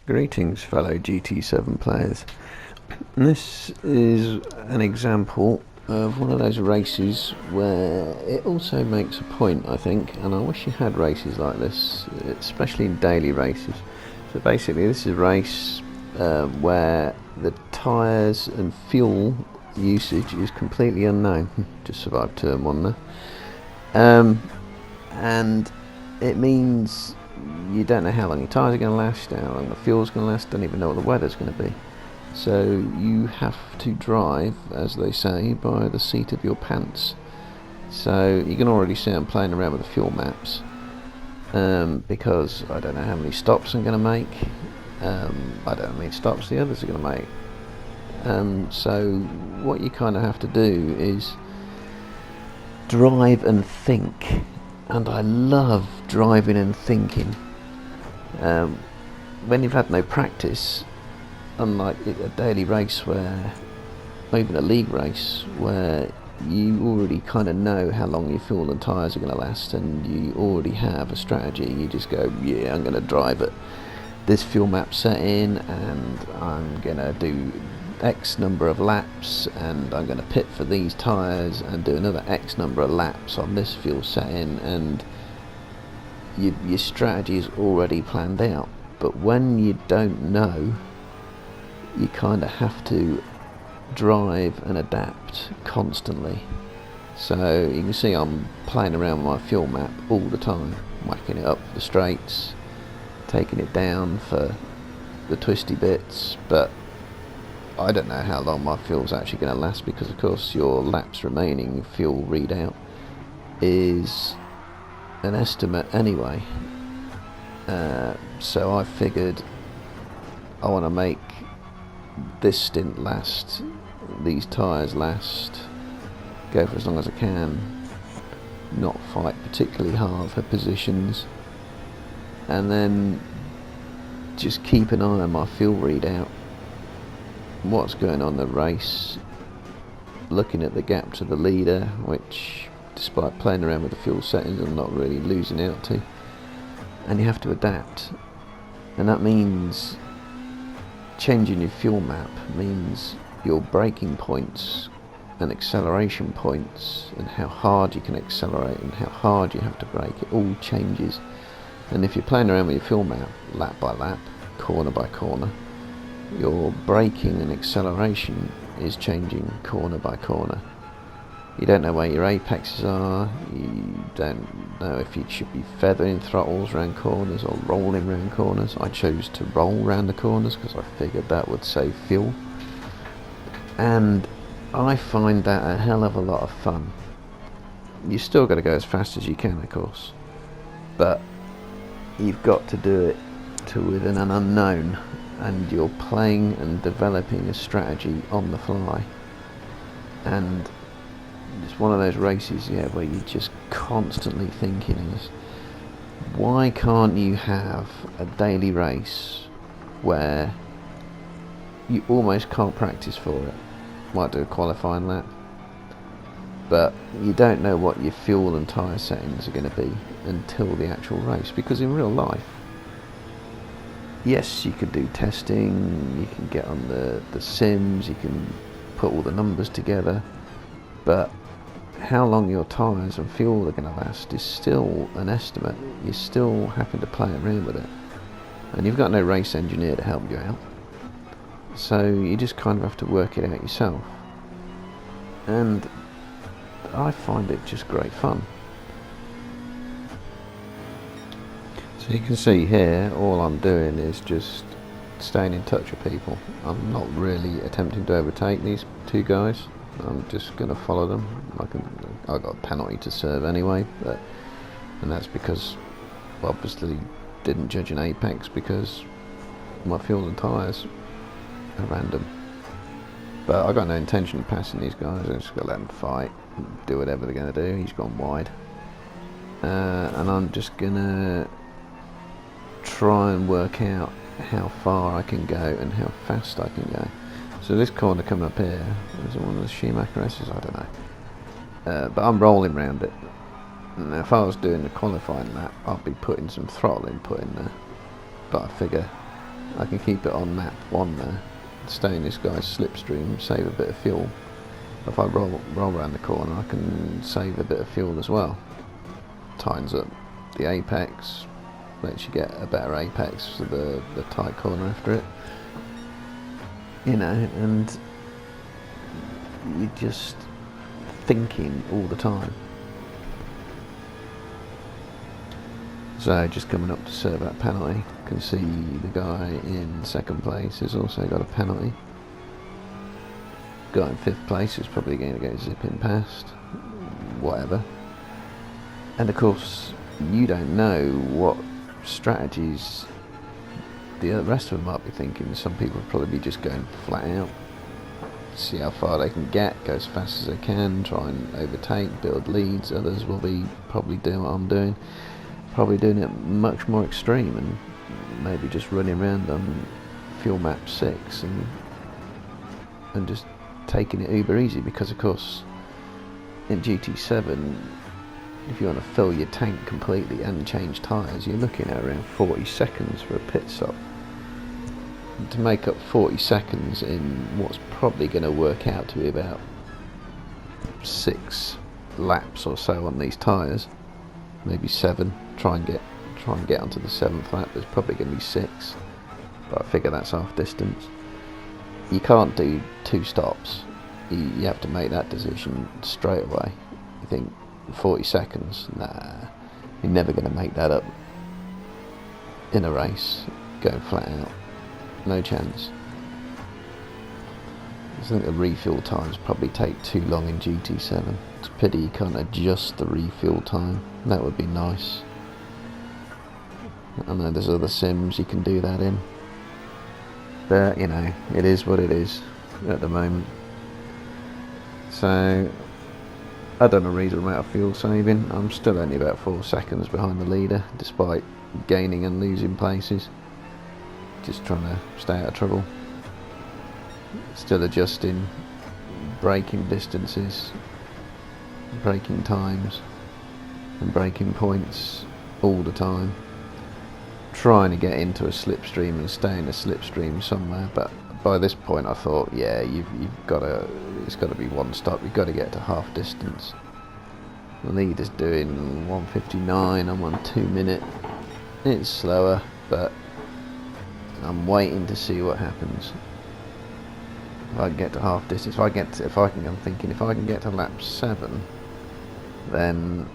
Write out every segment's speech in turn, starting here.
Greetings, fellow GT7 players. This is an example of one of those races where it also makes a point, I think, and I wish you had races like this, especially in daily races. So basically this is a race where the tyres and fuel usage is completely unknown. Just survived turn one there. And it means you don't know how long your tyres are going to last, how long the fuel's going to last, don't even know what the weather's going to be. So you have to drive, as they say, by the seat of your pants. So you can already see I'm playing around with the fuel maps, because I don't know how many stops I'm going to make. I don't know how many stops the others are going to make. So what you kind of have to do is drive and think. And I love driving and thinking. When you've had no practice, unlike a daily race or even a league race where you already kind of know how long your fuel and tyres are going to last, and you already have a strategy, you just go, yeah, I'm going to drive at this fuel map set in, and I'm going to do X number of laps, and I'm going to pit for these tyres and do another X number of laps on this fuel setting, and your strategy is already planned out. But when you don't know, you kind of have to drive and adapt constantly. So you can see I'm playing around with my fuel map all the time, whacking it up for the straights, taking it down for the twisty bits, but I don't know how long my fuel's actually going to last, because of course your laps remaining fuel readout is an estimate anyway. So I figured I want to make this stint last, these tyres last, go for as long as I can, not fight particularly hard for positions, and then just keep an eye on my fuel readout, what's going on in the race, looking at the gap to the leader, which despite playing around with the fuel settings I'm not really losing out to. And you have to adapt, and that means changing your fuel map means your braking points and acceleration points and how hard you can accelerate and how hard you have to brake, it all changes. And if you're playing around with your fuel map lap by lap, corner by corner, your braking and acceleration is changing corner by corner. You don't know where your apexes are, you don't know if you should be feathering throttles around corners or rolling around corners. I chose to roll around the corners because I figured that would save fuel. And I find that a hell of a lot of fun. You still got to go as fast as you can, of course, but you've got to do it within an unknown, and you're playing and developing a strategy on the fly. And it's one of those races, yeah, where you're just constantly thinking is, why can't you have a daily race where you almost can't practice for it? Might do a qualifying lap, but you don't know what your fuel and tyre settings are going to be until the actual race. Because in real life, yes, you can do testing, you can get on the sims, you can put all the numbers together, but how long your tyres and fuel are going to last is still an estimate. You're still having to play around with it, and you've got no race engineer to help you out, so you just kind of have to work it out yourself. And I find it just great fun. So you can see here, all I'm doing is just staying in touch with people. I'm not really attempting to overtake these two guys. I'm just going to follow them. I got a penalty to serve anyway, and that's because I obviously didn't judge an apex because my fuel and tyres are random. But I got no intention of passing these guys. I'm just going to let them fight, do whatever they're going to do. He's gone wide, and I'm just going to try and work out how far I can go and how fast I can go. So this corner coming up here, is it one of the Schumacher S's? I don't know. But I'm rolling around it. And if I was doing the qualifying lap, I'd be putting some throttle input in there. But I figure I can keep it on map 1 there, stay in this guy's slipstream, save a bit of fuel. If I roll around the corner, I can save a bit of fuel as well. Tightens up the apex, lets you get a better apex for the tight corner after it. You know, and you're just thinking all the time. So just coming up to serve that penalty, can see the guy in 2nd place has also got a penalty. Guy in 5th place is probably going to go zipping past, whatever. And of course, you don't know what strategies the rest of them might be thinking. Some people will probably be just going flat out, see how far they can get, go as fast as they can, try and overtake, build leads. Others will be probably doing what I'm doing, probably doing it much more extreme and maybe just running around on fuel map 6 and just taking it uber easy, because of course in GT7 if you want to fill your tank completely and change tyres, you're looking at around 40 seconds for a pit stop. And to make up 40 seconds in what's probably going to work out to be about 6 laps or so on these tyres, maybe 7, try and get onto the 7th lap. There's probably going to be 6, but I figure that's half distance. You can't do 2 stops. You have to make that decision straight away. You think 40 seconds, nah, you're never going to make that up in a race going flat out, no chance. I think the refuel times probably take too long in GT7. It's a pity you can't adjust the refuel time, that would be nice. I know there's other sims you can do that in, but you know, it is what it is at the moment. So I've done a reasonable amount of fuel saving. I'm still only about 4 seconds behind the leader, despite gaining and losing places. Just trying to stay out of trouble. Still adjusting braking distances, braking times and braking points all the time. Trying to get into a slipstream and stay in a slipstream somewhere, but by this point I thought, yeah, it's got to be one stop. You've got to get to half distance. The lead is doing 1:59. I'm on 2 minute. It's slower, but I'm waiting to see what happens. If I can get to half distance, I'm thinking if I can get to lap 7, then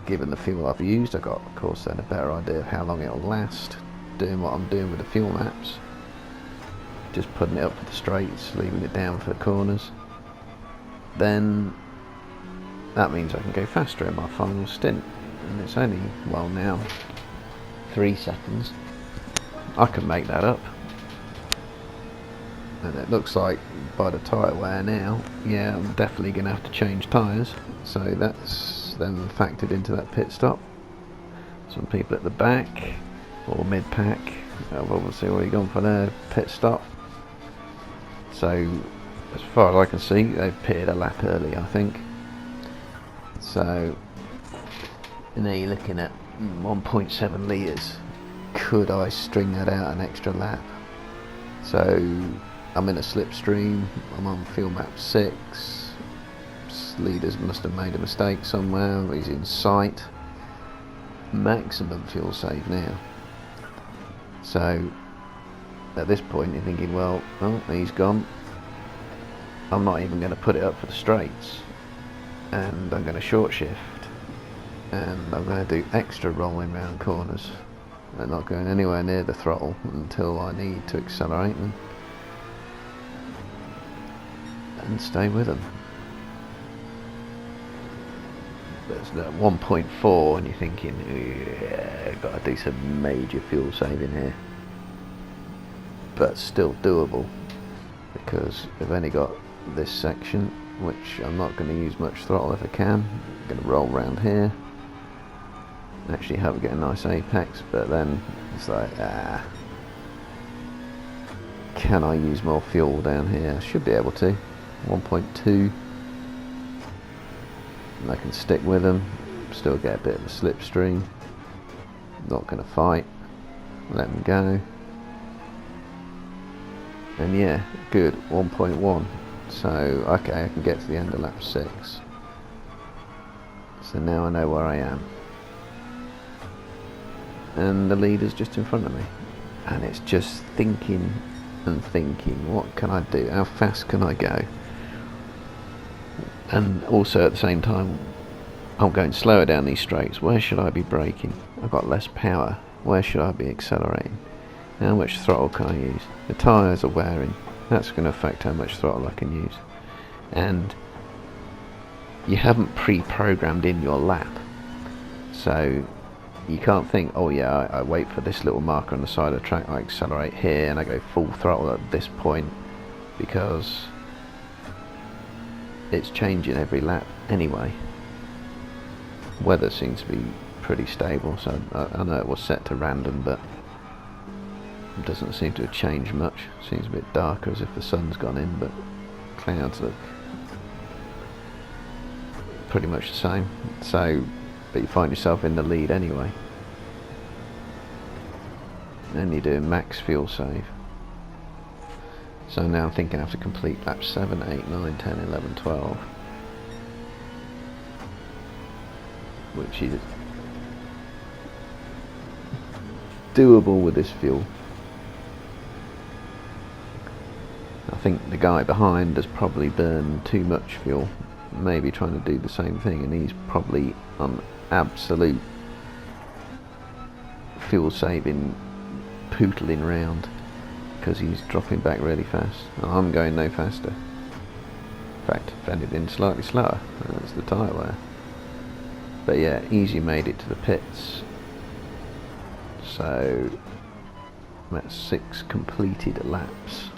given the fuel I've used, I've got, of course, then a better idea of how long it'll last. Doing what I'm doing with the fuel maps, just putting it up for the straights, leaving it down for the corners, then that means I can go faster in my final stint. And it's only, well, now 3 seconds. I can make that up. And it looks like by the tyre wear now, yeah, I'm definitely going to have to change tyres. So that's then factored into that pit stop. Some people at the back or mid-pack have obviously already gone for their pit stop. So as far as I can see, they've pitted a lap early, I think. So now you're looking at 1.7 litres. Could I string that out an extra lap? So I'm in a slipstream, I'm on fuel map 6, leaders must have made a mistake somewhere, he's in sight. Maximum fuel save now. So at this point you're thinking, well, oh, he's gone. I'm not even going to put it up for the straights, and I'm going to short shift, and I'm going to do extra rolling round corners. I'm not going anywhere near the throttle until I need to accelerate and stay with them. There's that 1.4 and you're thinking, yeah, got to do some major fuel saving here, but still doable, because I've only got this section, which I'm not going to use much throttle if I can. I'm going to roll around here, actually hope I get a nice apex, but then it's like, can I use more fuel down here? I should be able to. 1.2, and I can stick with them, still get a bit of a slipstream, not going to fight, let them go. And yeah, good, 1.1. So okay, I can get to the end of lap 6. So now I know where I am. And the leader's just in front of me. And it's just thinking and thinking, what can I do? How fast can I go? And also at the same time, I'm going slower down these straights. Where should I be braking? I've got less power. Where should I be accelerating? How much throttle can I use? The tyres are wearing. That's going to affect how much throttle I can use. And you haven't pre-programmed in your lap. So you can't think, oh yeah, I wait for this little marker on the side of the track, I accelerate here and I go full throttle at this point, because it's changing every lap anyway. Weather seems to be pretty stable, so I know it was set to random, but it doesn't seem to have changed much. Seems a bit darker, as if the sun's gone in, but clouds look pretty much the same. So, but you find yourself in the lead anyway. And you're doing max fuel save. So now I'm thinking I have to complete laps 7, 8, 9, 10, 11, 12. Which is doable with this fuel. I think the guy behind has probably burned too much fuel, maybe trying to do the same thing, and he's probably on absolute fuel saving pootling round because he's dropping back really fast. I'm going no faster. In fact, if anything, slightly slower. That's the tyre wear. But yeah, easy made it to the pits. So that's 6 completed laps.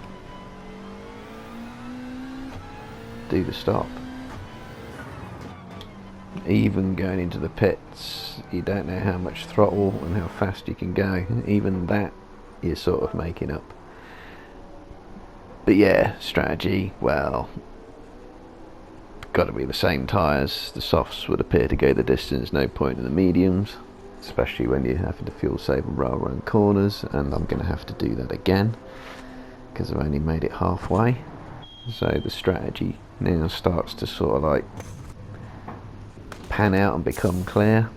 Do the stop. Even going into the pits, you don't know how much throttle and how fast you can go. Even that you're sort of making up. But yeah, strategy, well, got to be the same tyres. The softs would appear to go the distance, no point in the mediums, especially when you're having to fuel save and roll around corners, and I'm going to have to do that again because I've only made it halfway. So the strategy now starts to sort of like pan out and become clear,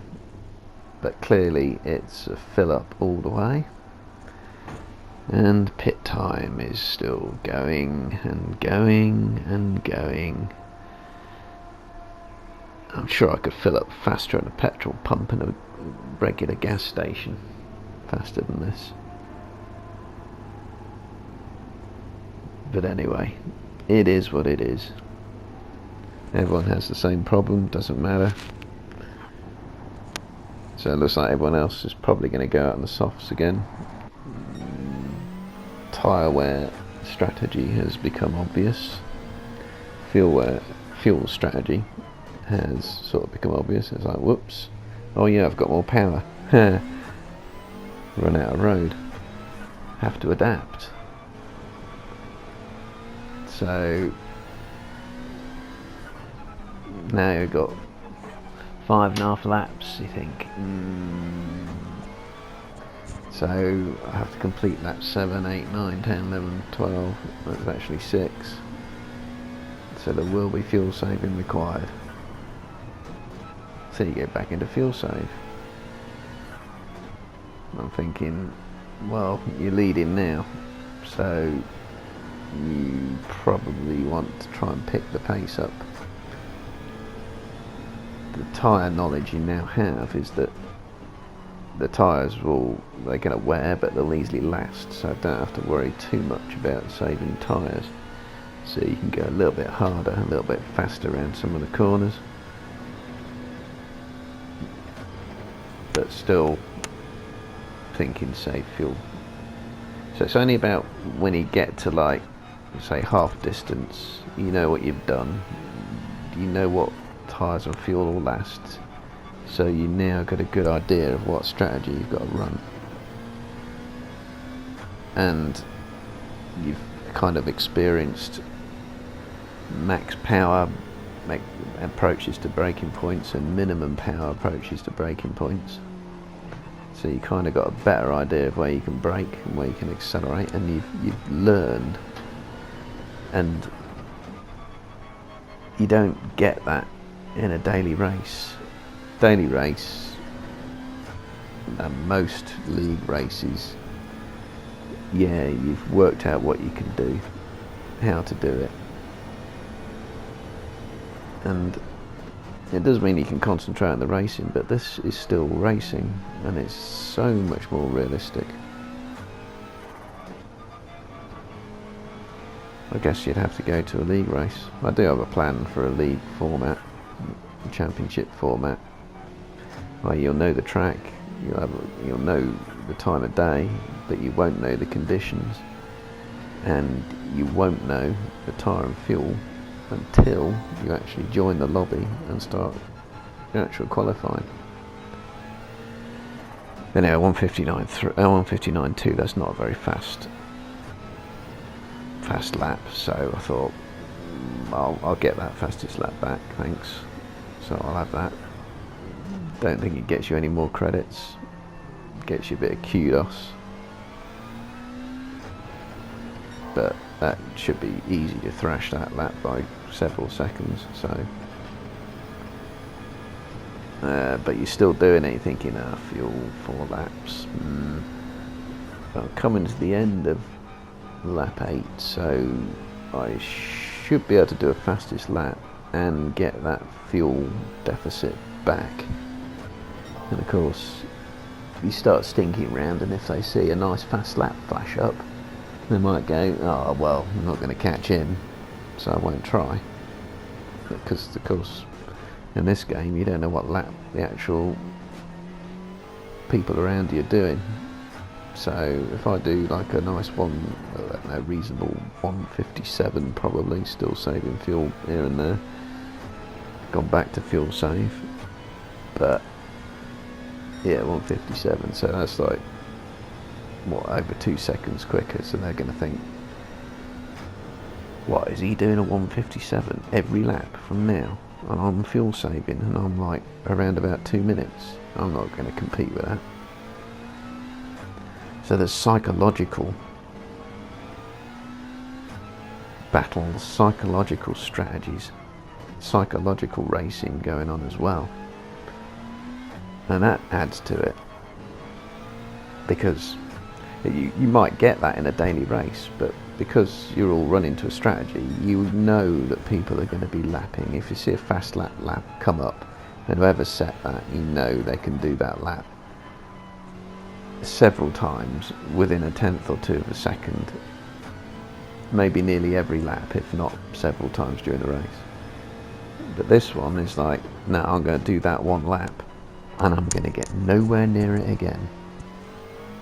but clearly it's a fill up all the way, and pit time is still going and going and going. I'm sure I could fill up faster at a petrol pump in a regular gas station, faster than this. But anyway, it is what it is. Everyone has the same problem, doesn't matter. So it looks like everyone else is probably going to go out on the softs again. Tyre wear strategy has become obvious. Fuel strategy has sort of become obvious. It's like, whoops, oh yeah, I've got more power. Run out of road. Have to adapt. So now you've got 5.5 laps, you think. So I have to complete laps 7, 8, 9, 10, 11, 12. That's actually 6. So there will be fuel saving required. So you get back into fuel save. I'm thinking, well, you're leading now, so you probably want to try and pick the pace up. The tyre knowledge you now have is that the tyres they're going to wear, but they'll easily last, so I don't have to worry too much about saving tyres. So you can go a little bit harder, a little bit faster around some of the corners, but still thinking save fuel. So it's only about when you get to, like, say half distance, you know what you've done, you know what tyres and fuel will last, so you now got a good idea of what strategy you've got to run, and you've kind of experienced max power approaches to braking points and minimum power approaches to braking points. So you kind of got a better idea of where you can brake and where you can accelerate, and you've learned and you don't get that in a daily race. Daily race and most league races, yeah, you've worked out what you can do, how to do it, and it does mean you can concentrate on the racing, but this is still racing, and it's so much more realistic. I guess you'd have to go to a league race. I do have a plan for a league format, a championship format, where you'll know the track, you'll know the time of day, but you won't know the conditions, and you won't know the tyre and fuel until you actually join the lobby and start the actual qualifying. Then at 159.2, that's not a very fast lap, so I thought I'll get that fastest lap back, thanks. So I'll have that. Don't think it gets you any more credits, gets you a bit of kudos, but that should be easy to thrash that lap by several seconds. So but you're still doing it, thinking, fuel 4 laps. I'm coming to the end of lap 8, so I should be able to do a fastest lap and get that fuel deficit back. And of course you start stinking around, and if they see a nice fast lap flash up, they might go, oh well, I'm not going to catch him, so I won't try. Because of course in this game you don't know what lap the actual people around you are doing. So if I do like a nice reasonable 157, probably still saving fuel here and there, gone back to fuel save, but yeah, 157, so that's like what, over 2 seconds quicker. So they're going to think, what is he doing a 157 every lap from now, and I'm fuel saving and I'm like around about 2 minutes? I'm not going to compete with that. So there's psychological battles, psychological strategies, psychological racing going on as well, and that adds to it, because you might get that in a daily race, but because you're all running to a strategy, you know that people are going to be lapping. If you see a fast lap come up, and whoever set that, you know they can do that lap several times within a tenth or two of a second, maybe nearly every lap, if not several times during the race. But this one is like, no, I'm going to do that one lap and I'm going to get nowhere near it again,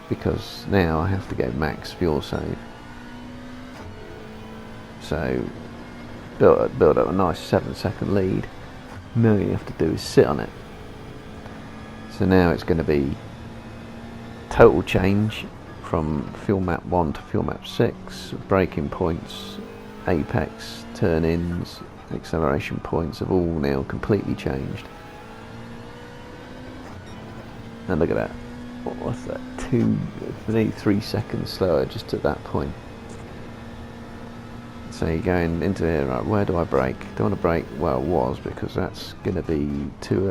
because now I have to go max fuel save. So build up a nice 7-second lead. Now you have to do is sit on it. So now it's going to be total change from fuel map 1 to fuel map 6. Braking points, apex, turn-ins, acceleration points have all now completely changed. And look at that, what's that, 3 seconds slower just at that point. So you're going into here, right, where do I brake? Don't want to brake where I was, because that's going to be too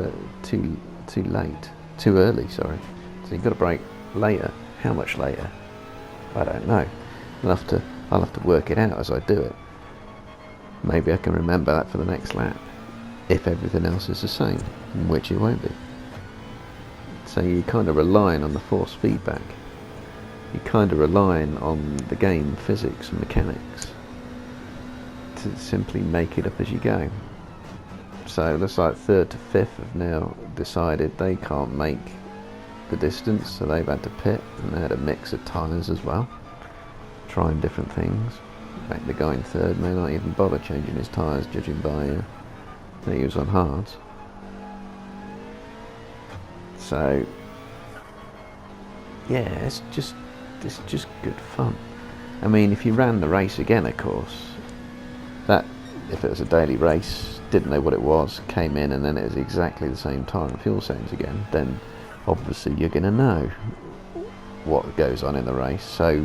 early, sorry. So you've got to brake later. How much later? I don't know. I'll have to work it out as I do it. Maybe I can remember that for the next lap, if everything else is the same, which it won't be. So you're kind of relying on the force feedback. You're kind of relying on the game physics and mechanics to simply make it up as you go. So it looks like 3rd to 5th have now decided they can't make the distance, so they've had to pit, and they had a mix of tyres as well, trying different things. In fact, the guy in 3rd may not even bother changing his tyres, judging by that he was on hards. So yeah, it's just good fun. I mean, if you ran the race again, of course, that if it was a daily race, didn't know what it was, came in and then it was exactly the same tyre and fuel settings again, then obviously you're going to know what goes on in the race. So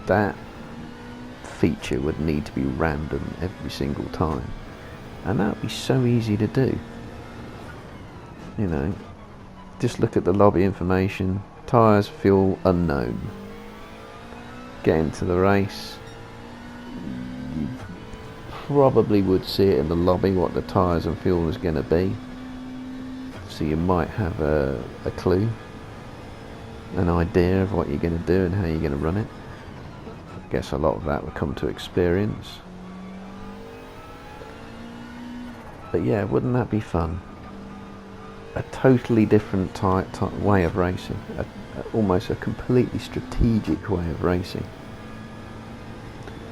that feature would need to be random every single time, and that would be so easy to do. You know, just look at the lobby information, tyres, fuel, unknown. Get into the race, you probably would see it in the lobby what the tyres and fuel is going to be, so you might have a clue, an idea of what you're going to do and how you're going to run it. I guess a lot of that would come to experience. But yeah, wouldn't that be fun? A totally different way of racing, almost a completely strategic way of racing,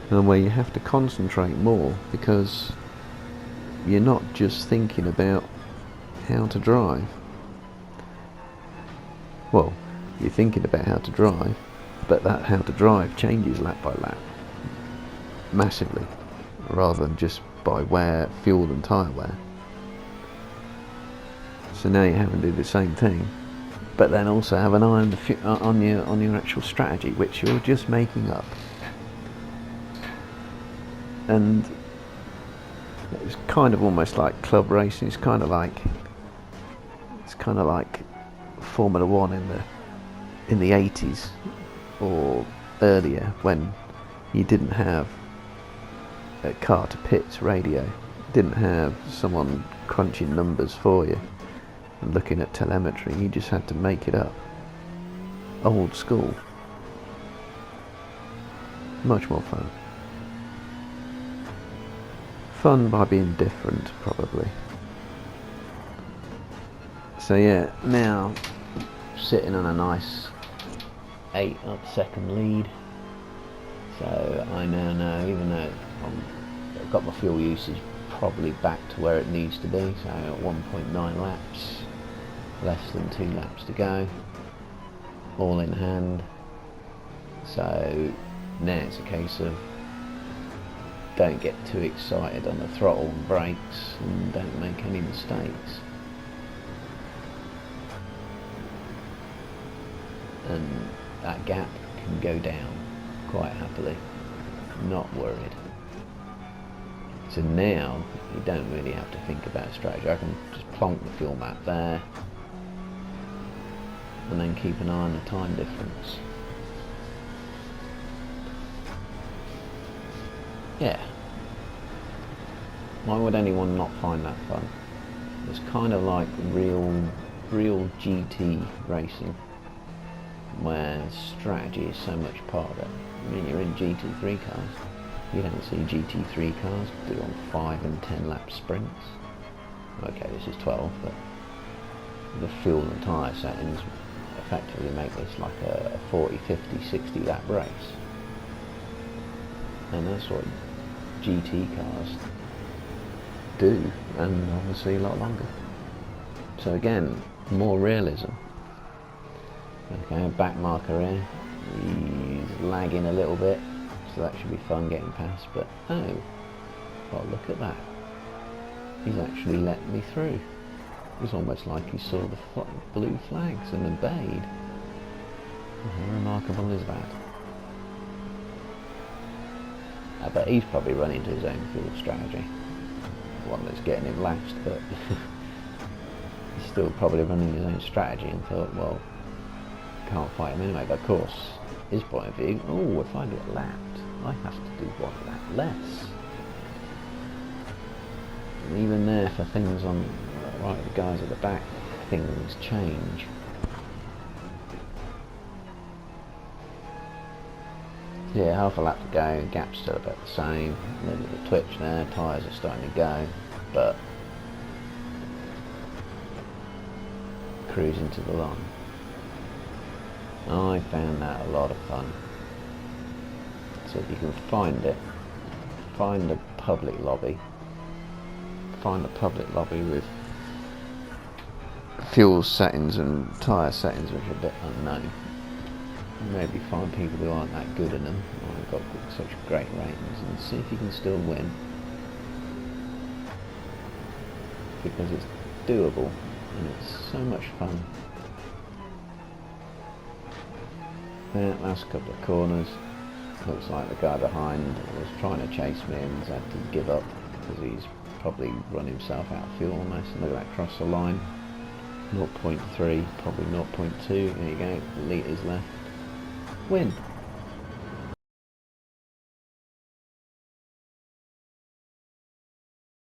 and where you have to concentrate more because you're not just thinking about how to drive. Well, you're thinking about how to drive, but that how to drive changes lap by lap massively, rather than just by wear, fuel and tyre wear. So now you're having to do the same thing, but then also have an eye on your actual strategy, which you're just making up. And it's kind of almost like club racing. It's kind of like Formula One in the 80s or earlier, when you didn't have a car to pits radio, didn't have someone crunching numbers for you and looking at telemetry. You just had to make it up. Old school. Much more fun. Fun by being different, probably. So yeah, now sitting on a nice 8-second lead. So I now know, even though I've got my fuel usage probably back to where it needs to be, so at 1.9 laps, less than 2 laps to go, all in hand. So now it's a case of don't get too excited on the throttle and brakes, and don't make any mistakes. And that gap can go down quite happily, not worried. So now you don't really have to think about strategy. I can just plonk the fuel map there and then keep an eye on the time difference. Yeah. Why would anyone not find that fun? It's kind of like real GT racing, where strategy is so much part of it. I mean, you're in GT3 cars. You don't see GT3 cars do on 5 and 10 lap sprints. Okay, this is 12, but the fuel and tyre settings effectively make this like a 40, 50, 60 lap race. And that's what GT cars do, and obviously a lot longer. So again, more realism. Okay, back marker here. He's lagging a little bit, so that should be fun getting past, but oh, well, look at that. He's actually let me through. It was almost like he saw the blue flags and obeyed. How remarkable is that? I bet he's probably run into his own fuel strategy. One that's getting him last, but he's still probably running his own strategy and thought, well, can't fight him anyway. But of course, his point of view, oh, if I get lapped, I have to do 1 lap less. And even there, for things on right, the guys at the back, things change. Yeah, half a lap to go, gap's still about the same, a little bit of twitch there, tyres are starting to go, but cruising to the line. I found that a lot of fun. So if you can find it, find a public lobby with fuel settings and tyre settings which are a bit unknown. Maybe find people who aren't that good in them, or have got such great ratings, and see if you can still win. Because it's doable and it's so much fun. Yeah, last couple of corners, Looks like the guy behind was trying to chase me and has had to give up because he's probably run himself out of fuel almost. Look at that, cross the line. 0.3, probably 0.2. There you go, litres left. Win.